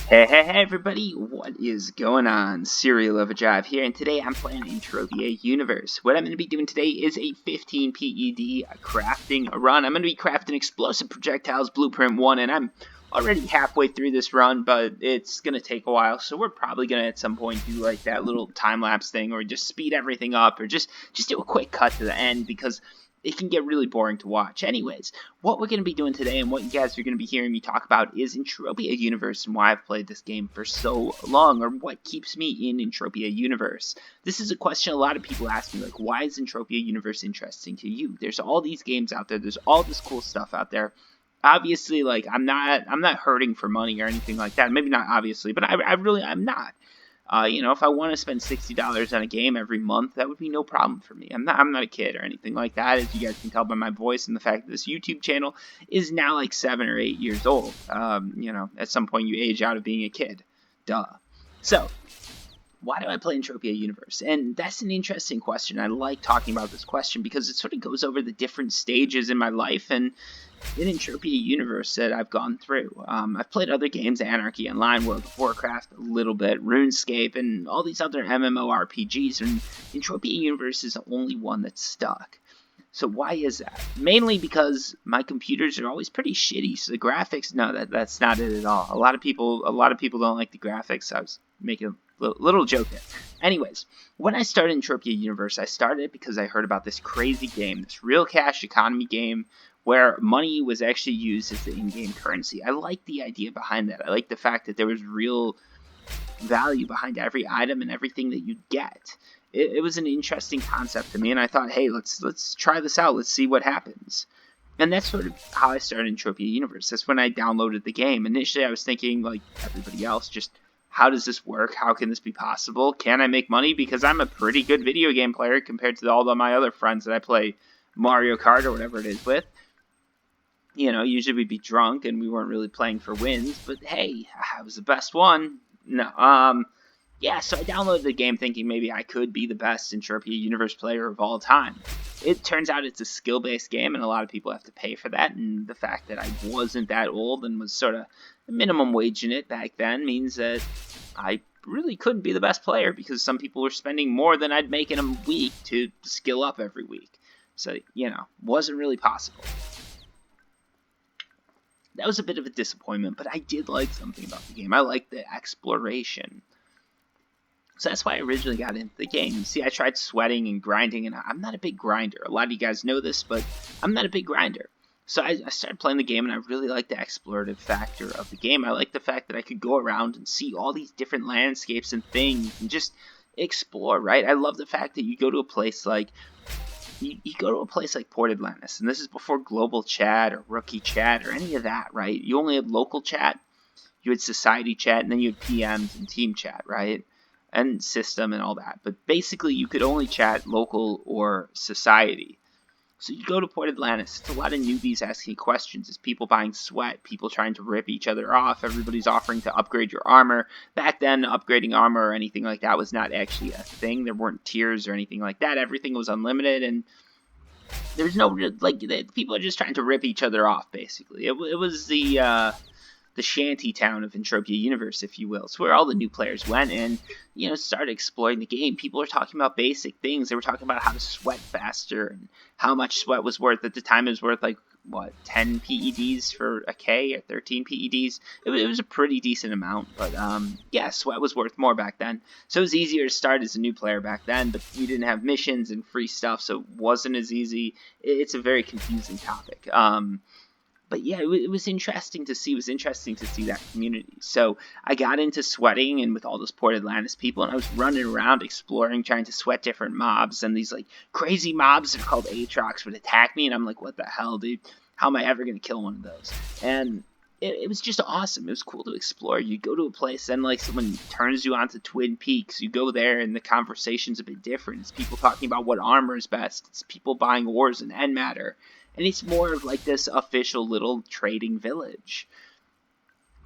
Hey everybody, what is going on? Serial of a Jive here, and today I'm playing Entropia Universe. What I'm going to be doing today is a 15 PED crafting run. I'm going to be crafting Explosive Projectiles Blueprint 1, and I'm already halfway through this run, but it's going to take a while, so we're probably going to at some point do like that little time-lapse thing, or just speed everything up, or just do a quick cut to the end, because it can get really boring to watch. Anyways, what we're going to be doing today and what you guys are going to be hearing me talk about is Entropia Universe and why I've played this game for so long, or what keeps me in Entropia Universe. This is a question a lot of people ask me, like, why is Entropia Universe interesting to you? There's all these games out there, there's all this cool stuff out there. Obviously, like, I'm not hurting for money or anything like that. Maybe not obviously, but I'm not. If I want to spend $60 on a game every month, that would be no problem for me. I'm not a kid or anything like that, as you guys can tell by my voice and the fact that this YouTube channel is now like 7 or 8 years old. At some point you age out of being a kid. Duh. So, why do I play Entropia Universe? And that's an interesting question. I like talking about this question because it sort of goes over the different stages in my life and in Entropia Universe that I've gone through. I've played other games, Anarchy Online, World of Warcraft, a little bit, RuneScape, and all these other MMORPGs, and Entropia Universe is the only one that's stuck. So why is that? Mainly because my computers are always pretty shitty. So the graphics, no, that's not it at all. A lot of people don't like the graphics. I was making a little joke there. Anyways, when I started Entropia Universe, I started because I heard about this crazy game, this real cash economy game where money was actually used as the in-game currency. I like the idea behind that. I like the fact that there was real value behind every item and everything that you get. It was an interesting concept to me, and I thought, hey, let's try this out. Let's see what happens. And that's sort of how I started Entropia Universe. That's when I downloaded the game. Initially, I was thinking, like everybody else, just how does this work? How can this be possible? Can I make money? Because I'm a pretty good video game player compared to all of my other friends that I play Mario Kart or whatever it is with. Usually we'd be drunk and we weren't really playing for wins, but hey, I was the best one. No, so I downloaded the game thinking maybe I could be the best Entropia Universe player of all time. It turns out it's a skill-based game, and a lot of people have to pay for that, and the fact that I wasn't that old and was sort of minimum wage in it back then means that I really couldn't be the best player because some people were spending more than I'd make in a week to skill up every week. So, wasn't really possible. That was a bit of a disappointment, but I did like something about the game. I liked the exploration. So that's why I originally got into the game. See, I tried sweating and grinding, and I'm not a big grinder. A lot of you guys know this, but I'm not a big grinder. So I started playing the game, and I really liked the explorative factor of the game. I liked the fact that I could go around and see all these different landscapes and things and just explore, right? I love the fact that you go to a place like Port Atlantis, and this is before global chat or rookie chat or any of that, right? You only had local chat, you had society chat, and then you had PMs and team chat, right? And system and all that. But basically, you could only chat local or society. So you go to Port Atlantis, it's a lot of newbies asking questions. It's people buying sweat, people trying to rip each other off, everybody's offering to upgrade your armor. Back then, upgrading armor or anything like that was not actually a thing. There weren't tiers or anything like that. Everything was unlimited, and there's no, people are just trying to rip each other off, basically. It was the shanty town of Entropia Universe, if you will. It's where all the new players went and, started exploring the game. People are talking about basic things. They were talking about how to sweat faster and how much sweat was worth. At the time, it was worth, 10 PEDs for a K or 13 PEDs. It was a pretty decent amount, but, sweat was worth more back then. So it was easier to start as a new player back then, but you didn't have missions and free stuff, so it wasn't as easy. It's a very confusing topic. But yeah, it was interesting to see. It was interesting to see that community. So I got into sweating and with all those Port Atlantis people, and I was running around exploring, trying to sweat different mobs. And these crazy mobs that are called Aatrox would attack me, and I'm like, what the hell, dude? How am I ever gonna kill one of those? And it was just awesome. It was cool to explore. You go to a place, and someone turns you onto Twin Peaks. You go there, and the conversation's a bit different. It's people talking about what armor is best. It's people buying ores and end matter. And it's more of this official little trading village.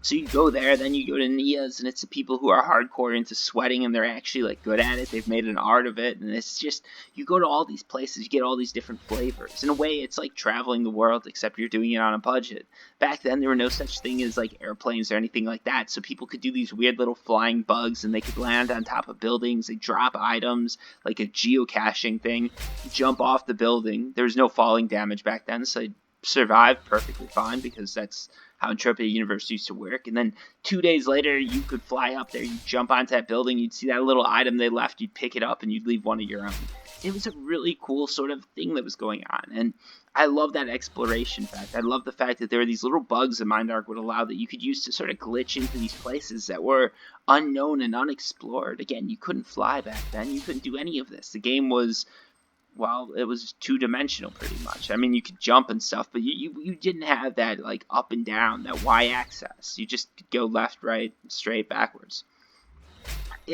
So you go there, then you go to Nia's, and it's the people who are hardcore into sweating, and they're actually like good at it. They've made an art of it, and it's just, you go to all these places, you get all these different flavors. In a way, it's like traveling the world, except you're doing it on a budget. Back then, there were no such thing as like airplanes or anything like that, so people could do these weird little flying bugs, and they could land on top of buildings. They drop items, like a geocaching thing, jump off the building. There was no falling damage back then, so they survived perfectly fine, because that's how Entropia Universe used to work. And then 2 days later, you could fly up there, you'd jump onto that building, you'd see that little item they left, you'd pick it up, and you'd leave one of your own. It was a really cool sort of thing that was going on, and I love that exploration fact. I love the fact that there were these little bugs that Mindark would allow that you could use to sort of glitch into these places that were unknown and unexplored. Again, you couldn't fly back then, you couldn't do any of this. The game was, well, it was two-dimensional pretty much. I mean, you could jump and stuff, but you didn't have that, like, up and down, that y-axis. You just could go left, right, straight, backwards.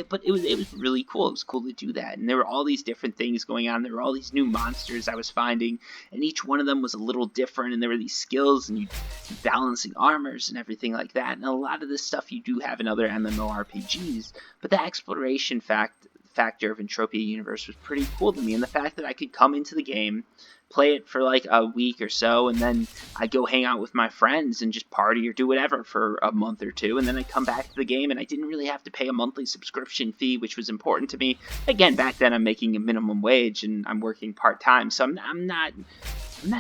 But it was really cool. It was cool to do that. And there were all these different things going on. There were all these new monsters I was finding, and each one of them was a little different, and there were these skills, and you balancing armors and everything like that. And a lot of this stuff you do have in other MMORPGs, but the exploration factor of Entropia Universe was pretty cool to me, and the fact that I could come into the game, play it for like a week or so, and then I'd go hang out with my friends and just party or do whatever for a month or two, and then I'd come back to the game, and I didn't really have to pay a monthly subscription fee, which was important to me. Again, back then I'm making a minimum wage and I'm working part-time, so I'm not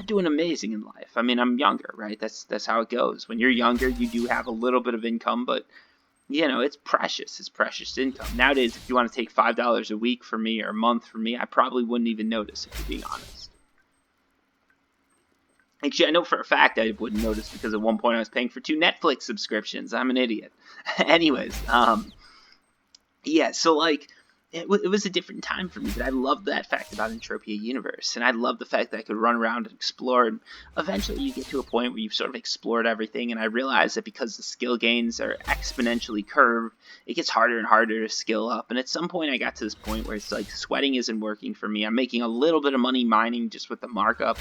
doing amazing in life. I mean, I'm younger, right? That's how it goes. When you're younger, you do have a little bit of income, but you know, it's precious. It's precious income. Nowadays, if you want to take $5 a week for me or a month for me, I probably wouldn't even notice, if you're being honest. Actually, I know for a fact I wouldn't notice, because at one point I was paying for 2 Netflix subscriptions. I'm an idiot. Anyways, yeah, so like, it was a different time for me, but I loved that fact about Entropia Universe, and I loved the fact that I could run around and explore, and eventually you get to a point where you've sort of explored everything, and I realized that because the skill gains are exponentially curved, it gets harder and harder to skill up, and at some point I got to this point where it's like, sweating isn't working for me. I'm making a little bit of money mining just with the markup,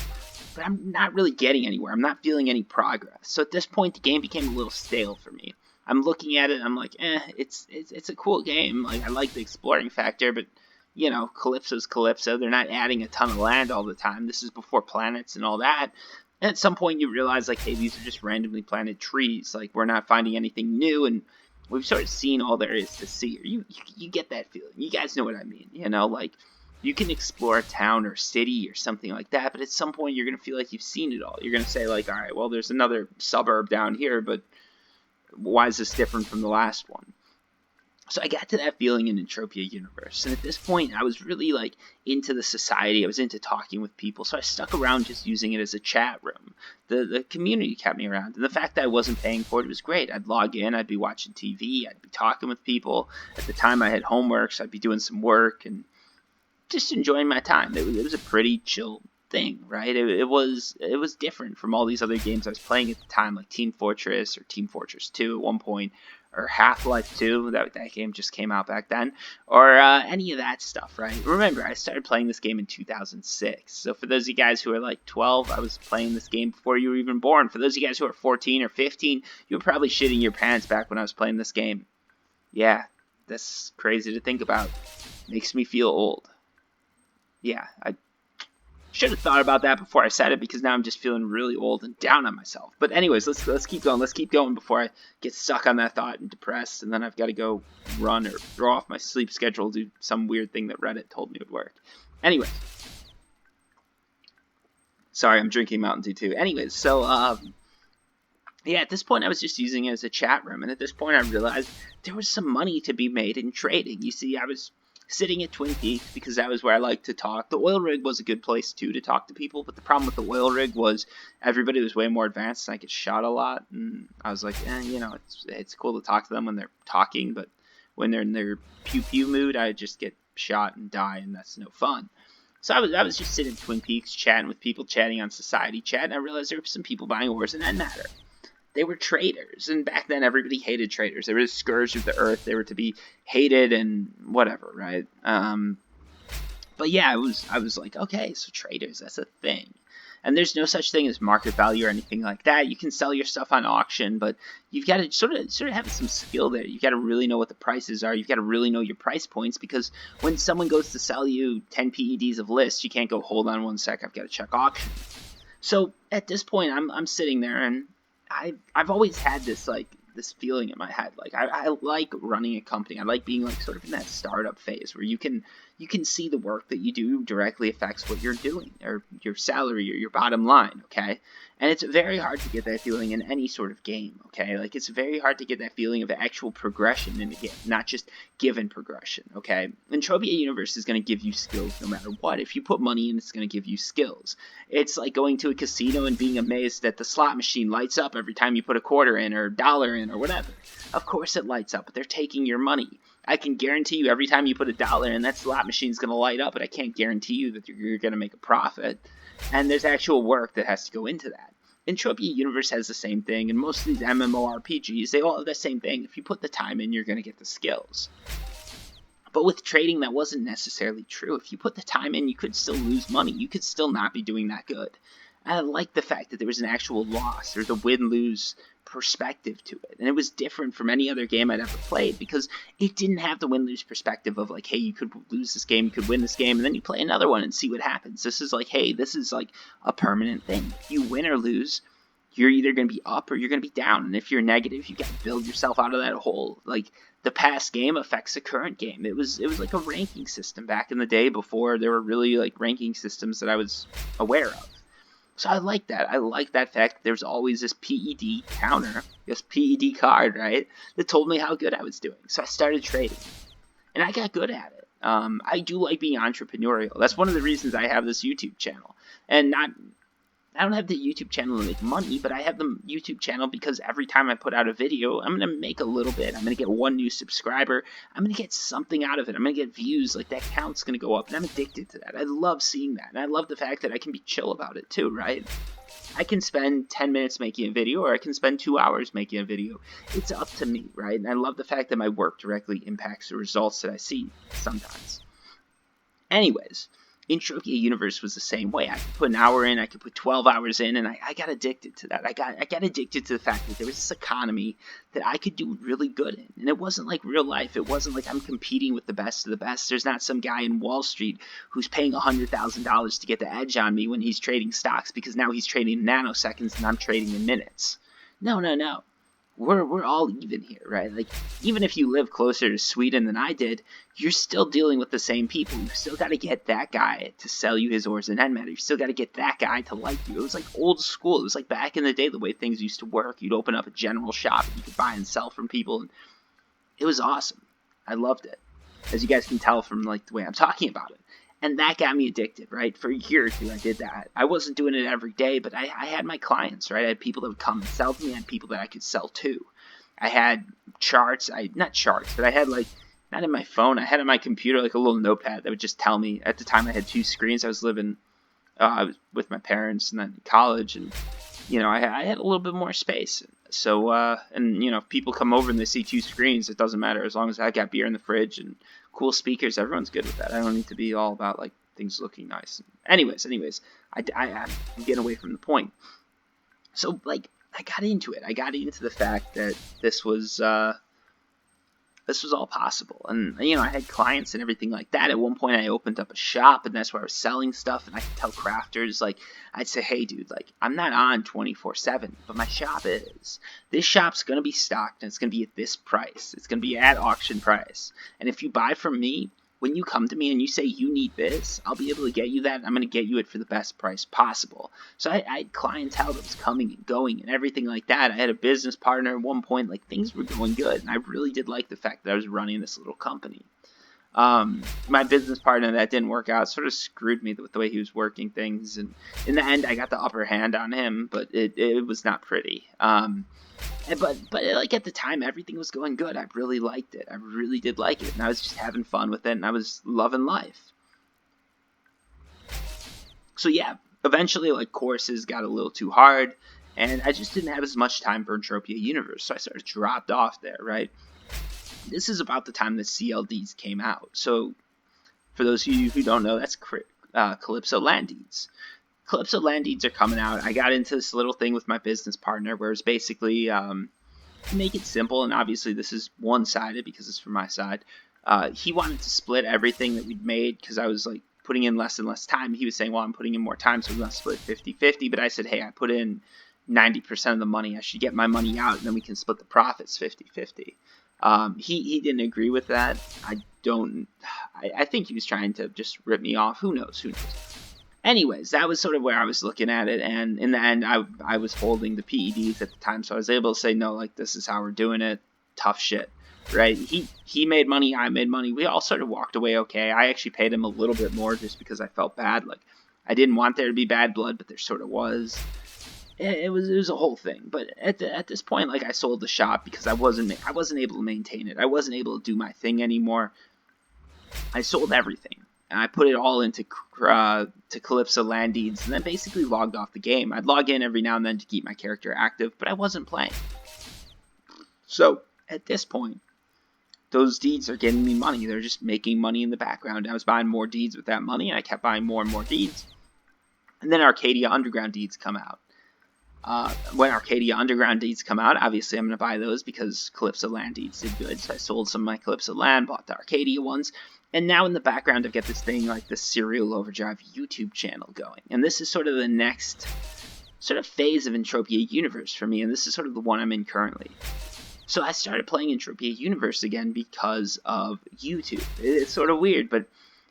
but I'm not really getting anywhere. I'm not feeling any progress. So at this point, the game became a little stale for me. I'm looking at it, and I'm like, it's a cool game. Like, I like the exploring factor, but, you know, Calypso's Calypso. They're not adding a ton of land all the time. This is before planets and all that. And at some point, you realize, like, hey, these are just randomly planted trees. Like, we're not finding anything new, and we've sort of seen all there is to see. You get that feeling. You guys know what I mean, you know? Like, you can explore a town or city or something like that, but at some point, you're going to feel like you've seen it all. You're going to say, like, all right, well, there's another suburb down here, but why is this different from the last one? So I got to that feeling in Entropia Universe, and at this point I was really like into the society. I was into talking with people, so I stuck around just using it as a chat room. The community kept me around, and the fact that I wasn't paying for it was great. I'd log in, I'd be watching TV, I'd be talking with people. At the time I had homework, so I'd be doing some work and just enjoying my time. It was a pretty chill thing, right? It was different from all these other games I was playing at the time, like Team Fortress or Team Fortress 2 at one point, or Half-Life 2, that game just came out back then, or any of that stuff, right? Remember, I started playing this game in 2006, so for those of you guys who are like 12, I was playing this game before you were even born. For those of you guys who are 14 or 15, you were probably shitting your pants back when I was playing this game. Yeah, that's crazy to think about. Makes me feel old. Yeah, I should have thought about that before I said it, because now I'm just feeling really old and down on myself. But anyways, let's keep going. Let's keep going before I get stuck on that thought and depressed, and then I've got to go run or throw off my sleep schedule, do some weird thing that Reddit told me would work. Anyways. Sorry, I'm drinking Mountain Dew too. Anyways, so, yeah, at this point I was just using it as a chat room, and at this point I realized there was some money to be made in trading. You see, I was sitting at Twin Peaks because that was where I liked to talk. The oil rig was a good place too to talk to people, but the problem with the oil rig was everybody was way more advanced and I get shot a lot, and I was like, you know, it's cool to talk to them when they're talking, but when they're in their pew pew mood, I just get shot and die, and that's no fun. So I was just sitting at Twin Peaks chatting with people, chatting on Society Chat, and I realized there were some people buying ores in that matter. They were traders, and back then everybody hated traders. They were the scourge of the earth. They were to be hated and whatever, right? But yeah, I was like, okay, so traders, that's a thing. And there's no such thing as market value or anything like that. You can sell your stuff on auction, but you've got to sort of have some skill there. You've got to really know what the prices are. You've got to really know your price points, because when someone goes to sell you 10 PEDs of lists, you can't go, hold on one sec, I've got to check auction. So at this point, I'm sitting there, and I've always had this this feeling in my head. Like I like running a company. I like being like sort of in that startup phase where you can see the work that you do directly affects what you're doing, or your salary, or your bottom line, okay? And it's very hard to get that feeling in any sort of game, okay? Like, it's very hard to get that feeling of actual progression in a game, not just given progression, okay? Entropia Universe is going to give you skills no matter what. If you put money in, it's going to give you skills. It's like going to a casino and being amazed that the slot machine lights up every time you put a quarter in, or a dollar in, or whatever. Of course it lights up, but they're taking your money. I can guarantee you every time you put a dollar in, that slot machine's going to light up, but I can't guarantee you that you're going to make a profit. And there's actual work that has to go into that. Entropia Universe has the same thing, and most of these MMORPGs, they all have the same thing. If you put the time in, you're going to get the skills. But with trading, that wasn't necessarily true. If you put the time in, you could still lose money. You could still not be doing that good. And I like the fact that there was an actual loss. There's a win-lose perspective to it. And it was different from any other game I'd ever played, because it didn't have the win-lose perspective of like, hey, you could lose this game, you could win this game, and then you play another one and see what happens. This is like, hey, this is like a permanent thing. If you win or lose, you're either going to be up or you're going to be down. And if you're negative, you got to build yourself out of that hole. Like, the past game affects the current game. It was like a ranking system back in the day before there were really like ranking systems that I was aware of. So I like that. I like that fact that there's always this PED counter, this PED card, right, that told me how good I was doing. So I started trading, and I got good at it. I do like being entrepreneurial. That's one of the reasons I have this YouTube channel. And I don't have the YouTube channel to make money, but I have the YouTube channel because every time I put out a video, I'm going to make a little bit. I'm going to get one new subscriber. I'm going to get something out of it. I'm going to get views. Like, that count's going to go up, and I'm addicted to that. I love seeing that, and I love the fact that I can be chill about it too, right? I can spend 10 minutes making a video, or I can spend 2 hours making a video. It's up to me, right? And I love the fact that my work directly impacts the results that I see sometimes. Anyways, Entropia Universe was the same way. I could put an hour in, I could put 12 hours in, and I got addicted to that. I got addicted to the fact that there was this economy that I could do really good in. And it wasn't like real life. It wasn't like I'm competing with the best of the best. There's not some guy in Wall Street who's paying $100,000 to get the edge on me when he's trading stocks, because now he's trading in nanoseconds and I'm trading in minutes. No. We're all even here, right? Like, even if you live closer to Sweden than I did, you're still dealing with the same people. You've still got to get that guy to sell you his ores and end matter. You've still got to get that guy to like you. It was like old school. It was like back in the day, the way things used to work. You'd open up a general shop and you could buy and sell from people, and it was awesome. I loved it, as you guys can tell from like the way I'm talking about it. And that got me addicted, right? For a year or two, I did that. I wasn't doing it every day, but I had my clients, right? I had people that would come and sell to me. I had people that I could sell to. I had charts. Not charts, but I had like, not in my phone. I had on my computer like a little notepad that would just tell me. At the time, I had 2 screens. I was living, I was with my parents and then in college, and you know, I had a little bit more space. So, and you know, if people come over and they see 2 screens, it doesn't matter. As long as I got beer in the fridge and cool speakers, everyone's good with that. I don't need to be all about like things looking nice. Anyways, I'm getting away from the point. So like, I got into it. I got into the fact that this was all possible. And, you know, I had clients and everything like that. At one point, I opened up a shop, and that's where I was selling stuff. And I could tell crafters, like, I'd say, hey, dude, like, I'm not on 24/7, but my shop is. This shop's going to be stocked, and it's going to be at this price. It's going to be at auction price. And if you buy from me, when you come to me and you say you need this, I'll be able to get you that, and I'm going to get you it for the best price possible. So I had clientele that was coming and going and everything like that. I had a business partner at one point. Like, things were going good, and I really did like the fact that I was running this little company. My business partner, that didn't work out, sort of screwed me with the way he was working things, and in the end, I got the upper hand on him, but it was not pretty. But like at the time, everything was going good. I really liked it. I really did like it, and I was just having fun with it, and I was loving life. So yeah, eventually, like, courses got a little too hard, and I just didn't have as much time for Entropia Universe, so I sort of dropped off there, right? This is about the time that CLDs came out. So for those of you who don't know, that's Calypso Land Deeds. Calypso land deeds are coming out. I got into this little thing with my business partner where it's basically make it simple, and obviously this is one-sided because it's from my side. He wanted to split everything that we'd made because I was like putting in less and less time. He was saying, well, I'm putting in more time, so we must split 50-50. But I said, hey, I put in 90% of the money. I should get my money out, and then we can split the profits 50-50. He didn't agree with that. I think he was trying to just rip me off. Who knows? Anyways, that was sort of where I was looking at it, and in the end, I was holding the PEDs at the time, so I was able to say, no, like, this is how we're doing it. Tough shit, right? He made money, I made money. We all sort of walked away okay. I actually paid him a little bit more just because I felt bad. Like, I didn't want there to be bad blood, but there sort of was. It was a whole thing. But at this point, like, I sold the shop because I wasn't able to maintain it. I wasn't able to do my thing anymore. I sold everything. And I put it all into to Calypso land deeds, and then basically logged off the game. I'd log in every now and then to keep my character active, but I wasn't playing. So, at this point, those deeds are getting me money. They're just making money in the background. I was buying more deeds with that money, and I kept buying more and more deeds. And then Arcadia Underground deeds come out. When Arcadia Underground deeds come out, obviously I'm going to buy those because Calypso land deeds did good. So I sold some of my Calypso land, bought the Arcadia ones. And now in the background, I've got this thing like the Serial Overdrive YouTube channel going. And this is sort of the next sort of phase of Entropia Universe for me. And this is sort of the one I'm in currently. So I started playing Entropia Universe again because of YouTube. It's sort of weird, but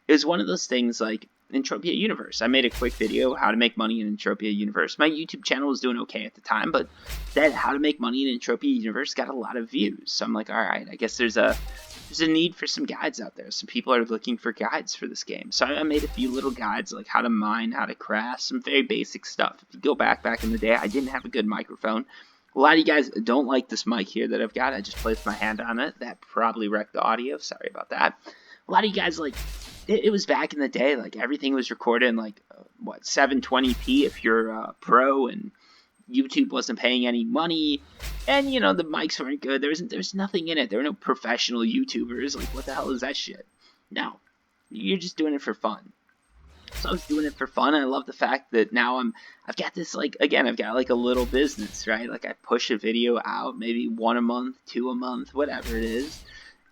it was one of those things like Entropia Universe. I made a quick video, how to make money in Entropia Universe. My YouTube channel was doing okay at the time, but that how to make money in Entropia Universe got a lot of views. So I'm like, all right, I guess there's a need for some guides out there. Some people are looking for guides for this game. So I made a few little guides, like how to mine, how to craft, some very basic stuff. If you go back in the day, I didn't have a good microphone. A lot of you guys don't like this mic here that I've got. I just placed my hand on it. That probably wrecked the audio. Sorry about that. A lot of you guys, like, it was back in the day, like, everything was recorded in, like, 720p if you're a pro, and YouTube wasn't paying any money, and, you know, the mics weren't good. There was nothing in it. There were no professional YouTubers. Like, what the hell is that shit? No. You're just doing it for fun. So I was doing it for fun, and I love the fact that now I've got this, like, again, I've got, like, a little business, right? Like, I push a video out, maybe 1 a month, 2 a month, whatever it is,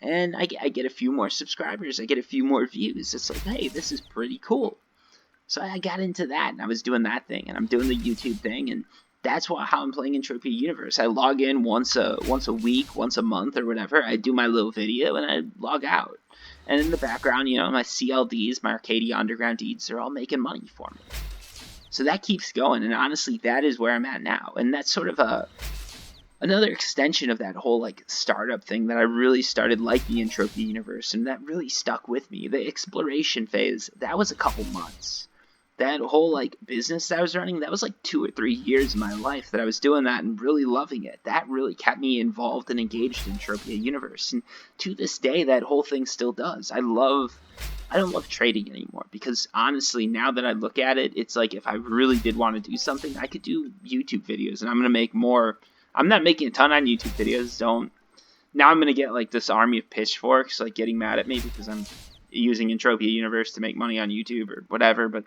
and I get a few more subscribers, I get a few more views. It's like, hey, this is pretty cool. So I got into that, and I was doing that thing, and I'm doing the YouTube thing, and that's how I'm playing Entropia Universe. I log in once a week, once a month, or whatever. I do my little video, and I log out. And in the background, you know, my CLDs, my Arcadia Underground deeds, they're all making money for me. So that keeps going, and honestly, that is where I'm at now. And that's sort of another extension of that whole, like, startup thing that I really started liking Entropia Universe, and that really stuck with me. The exploration phase, that was a couple months. That whole, like, business that I was running, that was like 2 or 3 years of my life that I was doing that and really loving it. That really kept me involved and engaged in Entropia Universe. And to this day, that whole thing still does. I don't love trading anymore because, honestly, now that I look at it, it's like if I really did want to do something, I could do YouTube videos, and I'm going to make more. I'm not making a ton on YouTube videos, now I'm going to get, like, this army of pitchforks, like, getting mad at me because I'm using Entropia Universe to make money on YouTube or whatever, but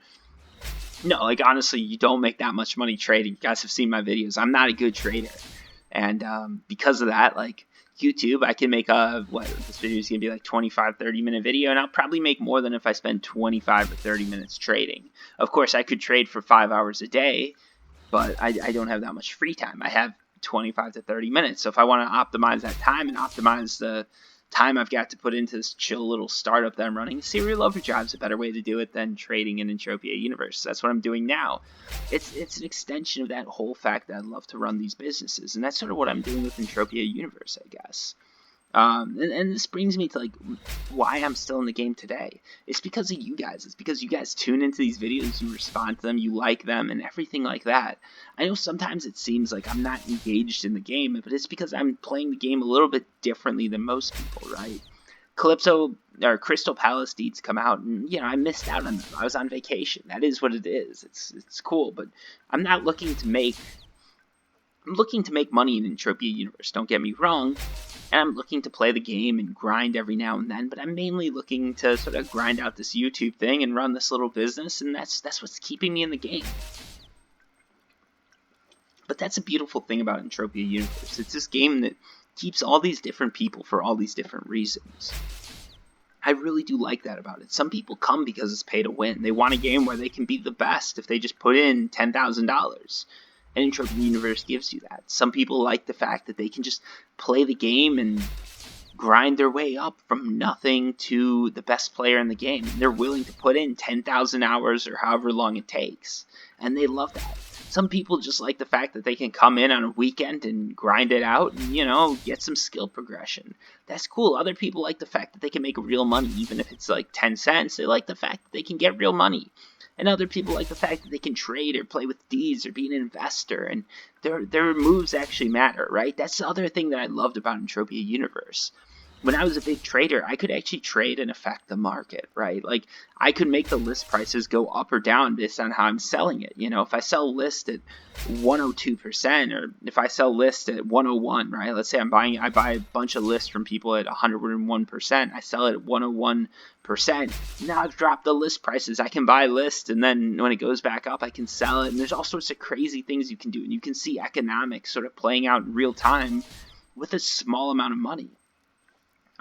no, like, honestly, you don't make that much money trading. You guys have seen my videos. I'm not a good trader, and because of that, like, YouTube, I can make this video is going to be like 25-30 minute video, and I'll probably make more than if I spend 25 or 30 minutes trading. Of course, I could trade for 5 hours a day, but I don't have that much free time. I have 25 to 30 minutes. So if I want to optimize that time and optimize the time I've got to put into this chill little startup that I'm running, Serial Overdrive is a better way to do it than trading in Entropia Universe. That's what I'm doing now. It's an extension of that whole fact that I love to run these businesses, and that's sort of what I'm doing with Entropia Universe, I guess. And this brings me to, like, why I'm still in the game today. It's because of you guys. It's because you guys tune into these videos, you respond to them, you like them, and everything like that. I know sometimes it seems like I'm not engaged in the game, but it's because I'm playing the game a little bit differently than most people, right? Calypso or Crystal Palace deeds come out, and, you know, I missed out on them. I was on vacation. That is what it is. It's cool, but I'm not looking to make. I'm looking to make money in Entropia Universe. Don't get me wrong. And I'm looking to play the game and grind every now and then, but I'm mainly looking to sort of grind out this YouTube thing and run this little business, and that's what's keeping me in the game. But that's a beautiful thing about Entropia Universe. It's this game that keeps all these different people for all these different reasons. I really do like that about it. Some people come because it's pay to win. They want a game where they can be the best if they just put in $10,000. And Entropia Universe gives you that. Some people like the fact that they can just play the game and grind their way up from nothing to the best player in the game. And they're willing to put in 10,000 hours or however long it takes. And they love that. Some people just like the fact that they can come in on a weekend and grind it out and, you know, get some skill progression. That's cool. Other people like the fact that they can make real money, even if it's like 10 cents. They like the fact that they can get real money. And other people like the fact that they can trade or play with Ds or be an investor. And their moves actually matter, right? That's the other thing that I loved about Entropia Universe. When I was a big trader, I could actually trade and affect the market, right? Like, I could make the list prices go up or down based on how I'm selling it. You know, if I sell list at 102%, or if I sell list at 101, right? Let's say I buy a bunch of lists from people at 101%. I sell it at 101%. Now I've dropped the list prices. I can buy list, and then when it goes back up, I can sell it. And there's all sorts of crazy things you can do. And you can see economics sort of playing out in real time with a small amount of money.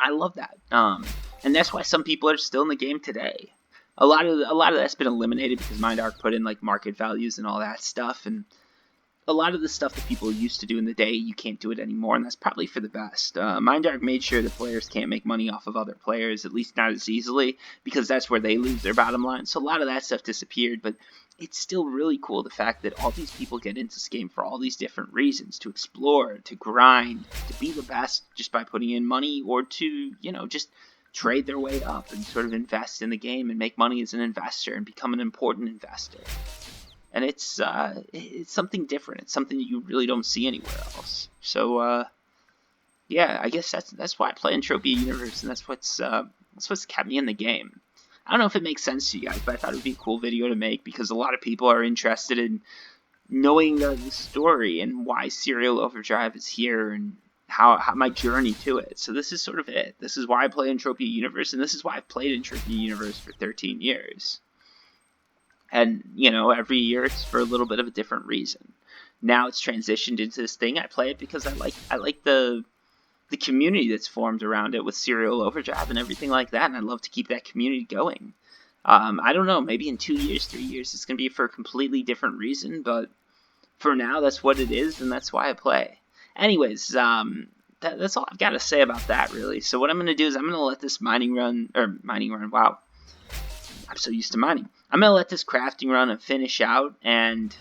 I love that, and that's why some people are still in the game today. A lot of that's been eliminated because MindArc put in like market values and all that stuff, and a lot of the stuff that people used to do in the day, you can't do it anymore, and that's probably for the best. MindArc made sure that players can't make money off of other players, at least not as easily, because that's where they lose their bottom line. So a lot of that stuff disappeared, but it's still really cool the fact that all these people get into this game for all these different reasons, to explore, to grind, to be the best just by putting in money, or to, you know, just trade their way up and sort of invest in the game and make money as an investor and become an important investor. And it's something different. It's something that you really don't see anywhere else. So yeah, I guess that's why I play Entropia Universe, and that's what's kept me in the game. I don't know if it makes sense to you guys, but I thought it would be a cool video to make because a lot of people are interested in knowing the story and why Serial Overdrive is here and how my journey to it. So this is sort of it. This is why I play Entropia Universe, and this is why I've played Entropia Universe for 13 years. And, you know, every year it's for a little bit of a different reason. Now it's transitioned into this thing. I play it because I like the community that's formed around it with Serial Overdrive and everything like that, and I love to keep that community going. I don't know, maybe in 2 years, 3 years, it's going to be for a completely different reason, but for now, that's what it is, and that's why I play. Anyways, that's all I've got to say about that, really. So what I'm going to do is I'm going to let this mining run, wow, I'm so used to mining. I'm going to let this crafting run and finish out, and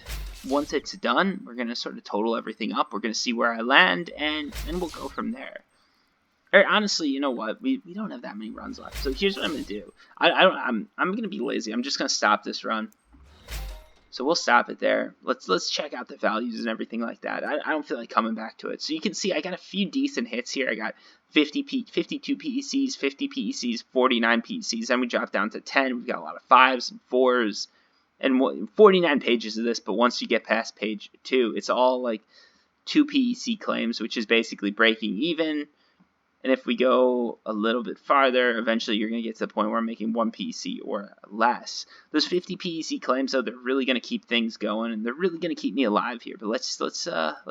once it's done, we're going to sort of total everything up. We're going to see where I land, and we'll go from there. Or honestly, you know what? We don't have that many runs left. So here's what I'm going to do. I'm going to be lazy. I'm just going to stop this run. So we'll stop it there. Let's check out the values and everything like that. I don't feel like coming back to it. So you can see I got a few decent hits here. I got 52 PECs, 50 PECs, 49 PECs. Then we drop down to 10. We've got a lot of 5s and 4s. And 49 pages of this, but once you get past page 2, it's all like 2 PEC claims, which is basically breaking even. And if we go a little bit farther, eventually you're going to get to the point where I'm making 1 PEC or less. Those 50 PEC claims, though, they're really going to keep things going, and they're really going to keep me alive here. But let's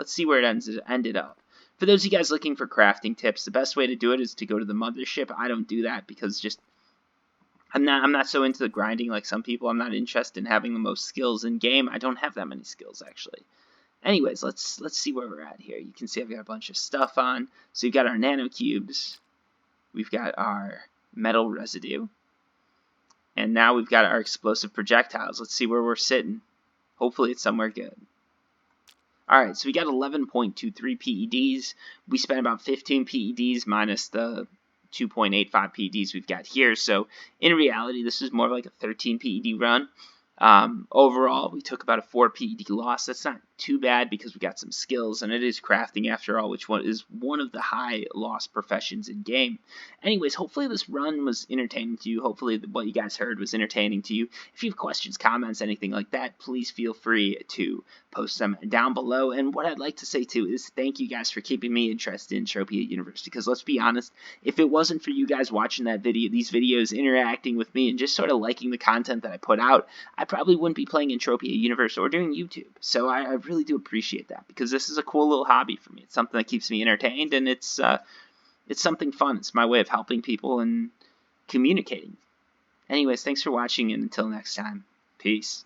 see where it ended up. For those of you guys looking for crafting tips, the best way to do it is to go to the mothership. I don't do that because just I'm not so into the grinding like some people. I'm not interested in having the most skills in game. I don't have that many skills actually. Anyways, let's see where we're at here. You can see I've got a bunch of stuff on. So we've got our nanocubes, we've got our metal residue, and now we've got our explosive projectiles. Let's see where we're sitting. Hopefully it's somewhere good. Alright, so we got 11.23 PEDs. We spent about 15 PEDs minus the 2.85 PEDs we've got here. So in reality, this is more like a 13 PED run. Overall, we took about a 4 PED loss. That's not too bad because we got some skills, and it is crafting after all, which is one of the high lost professions in game. Anyways, hopefully this run was entertaining to you. Hopefully what you guys heard was entertaining to you. If you have questions, comments, anything like that, please feel free to post them down below. And what I'd like to say too is thank you guys for keeping me interested in Entropia Universe, because let's be honest, if it wasn't for you guys watching these videos, interacting with me, and just sort of liking the content that I put out, I probably wouldn't be playing Entropia Universe or doing YouTube. So I really do appreciate that, because this is a cool little hobby for me. It's something that keeps me entertained, and it's something fun. It's my way of helping people and communicating. Anyways, thanks for watching, and until next time, peace.